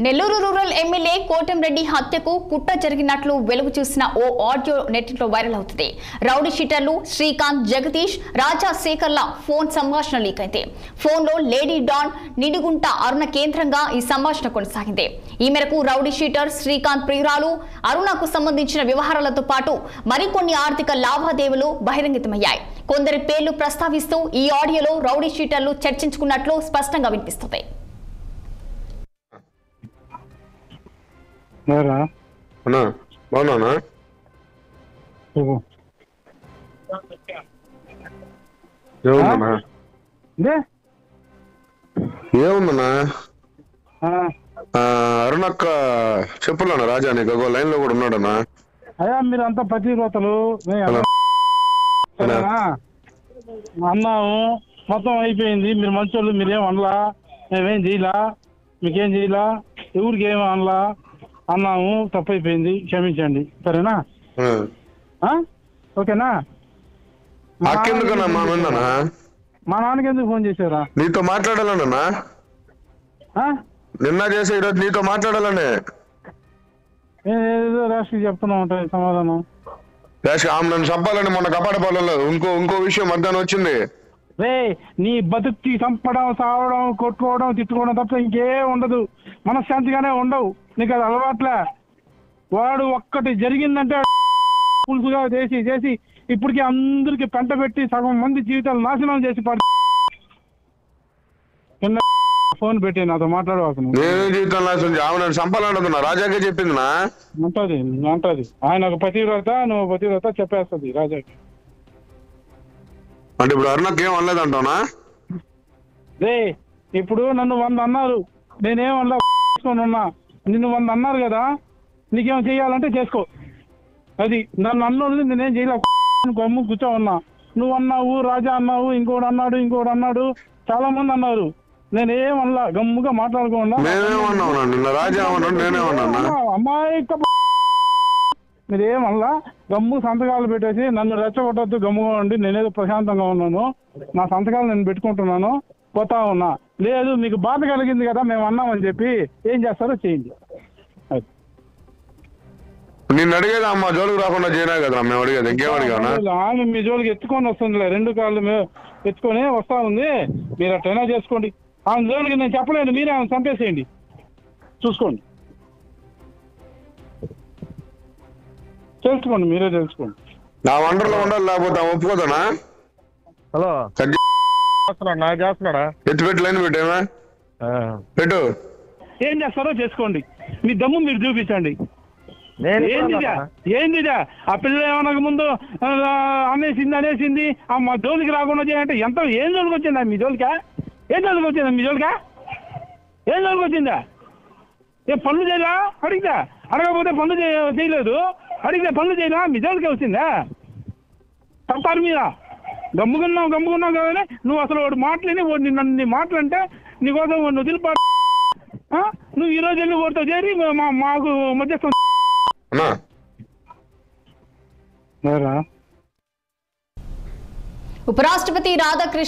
Nellore rural MLA Kotamreddy హత్యకు కుట్ర జరిగినట్లు వెలుగు చూసిన ఓ ఆడియో నెట్లో వైరల్ అవుతుంది. రౌడీ షీటర్లు శ్రీకాంత్, జగదీష్, రాజా శేఖర్ల ఫోన్ సంభాషణ లీక్ అయింది. ఫోన్లో లేడీ డాన్ నిడిగుంట అరుణ కేంద్రంగా ఈ సంభాషణ కొనసాగింది. ఈ మేరకు రౌడీ షీటర్ శ్రీకాంత్ ప్రియురాలు అరుణకు సంబంధించిన వ్యవహారాలతో పాటు మరికొన్ని ఆర్థిక లావాదేవీలు బహిరంగతమయ్యాయి. కొందరి పేర్లు ప్రస్తావిస్తూ ఈ ఆడియోలో రౌడీ షీటర్లు చర్చించుకున్నట్లు స్పష్టంగా వినిపిస్తుంది. బాగున్నా ఏముందన్నా అరుణక్క చెప్పులన్నా రాజా నీకు లైన్ లో కూడా ఉన్నాడన్నా. అయ్యా మీరంతా పతివ్రతలు అన్నాము, మొత్తం అయిపోయింది. మీరు మంచోళ్ళు, మీరేం అనలా, మేమేం చేయలా, మీకేం చేయలా, ఎవరికి ఏం అనలా అన్నాము. తప్పైపోయింది, క్షమించండి. సరేనా? ఓకేనా? మా నాన్నకి ఎందుకు ఫోన్ చేశారా? నీతో మాట్లాడాలన్నా, నిన్న చేసి ఈరోజు నీతో మాట్లాడాలండి. ఏదో రాష్ట్రకి చెప్తున్నా ఉంటాయి సమాధానం. ఆమె నన్ను చంపాలని మొన్న కపాడపాలలో ఇంకో విషయం మధ్యాహ్నం వచ్చింది. రే నీ బతుక్కి చంపడం, సావడం, కొట్టుకోవడం, తిట్టుకోవడం తప్ప ఇంకేం ఉండదు. మనశ్శాంతిగానే ఉండవు. నీకు అది అలవాట్లే. వాడు ఒక్కటి జరిగిందంటే పులుసుగా చేసి ఇప్పటికీ అందరికి పెంట పెట్టి సగం మంది జీవితాలు నాశనం చేసి ఫోన్ పెట్టి నాతో మాట్లాడవాకు. నేను జీవితం నాశనం ఆమె చంపాలంటున్నా. రాజాకే చెప్పింది నా అంటది. ఆయన ఒక పతివ్రత, నువ్వు పతివ్రత చెప్పేస్తుంది రాజాకి. అంటే ఇప్పుడు అరుణకి ఏం అనలేదు అంటావునా? రే ఇప్పుడు నన్ను 100 అన్నారు, నేనేం అనలా ఉన్నా. నిన్ను 100 అన్నారు కదా, నీకేం చెయ్యాలంటే చేసుకో. అది నన్ను అన్నోళ్ళు నేనేం చేయలే, గమ్ము కూర్చో ఉన్నా. నువ్వు అన్నావు, రాజా అన్నావు, ఇంకోటి అన్నాడు, చాలా మంది అన్నారు. నేనేం అనలా, గమ్ముగా మాట్లాడుకోకుండా అమ్మాయి మీరేమల్లా గమ్ము సంతకాలు పెట్టేసి నన్ను రెచ్చగొట్టద్దు, గమ్ముగా ఉండి నేనేదో ప్రశాంతంగా ఉన్నాను, నా సంతకాలు నేను పెట్టుకుంటున్నాను, పోతా ఉన్నా. లేదు మీకు బాధ కలిగింది కదా మేము అన్నామని చెప్పి ఏం చేస్తారో చేయండి. నిన్ను అడిగేది అమ్మ జోలికి రాకుండా చేయనా కదా మేము అడిగేది. ఇంకేం అడిగానా? ఆమె మీ జోలికి ఎత్తుకొని వస్తుందిలే, 2 కాళ్ళు ఎత్తుకొని వస్తా ఉంది. మీరు అట్టైనా చేసుకోండి. ఆమె జోలికి నేను చెప్పలేను, మీరే ఆమె చంపేసేయండి, చూసుకోండి, తెలుసుకోండి, మీరే తెలుసుకోండి. నా వండర్లో ఉండాలి, లేకపోతే ఒప్పుకోదానా? హలో చేస్తున్నాడా? ఎత్తు పెట్టి లైన్ పెట్టేమా పెట్టు. ఏం చేస్తారో చేసుకోండి, మీ దమ్ము మీరు చూపించండి. ఏందిదా ఆ పిల్ల ఏమనక ముందు అనేసింది మా జోలికి రాకుండా చేయాలంటే ఎంత ఏం జోలికి వచ్చిందా మీ జోలికా? ఏం జోలికి వచ్చిందా? ఏ పనులు చేయరా? అడగకపోతే పనులు చేయలేదు, అడిగితే పనులు చేయరా? మీ జోలికే వచ్చిందా? చెప్తారు మీరా? గమ్ముకున్నావు కదా. నువ్వు అసలు వాడు మాటలేని నన్ను మాటలంటే నీకోసం నువ్వు వదిలిపా. నువ్వు ఈ రోజు వెళ్ళి వాడితో చేరి మాకు మధ్యస్థం. ఉపరాష్ట్రపతి రాధాకృష్ణ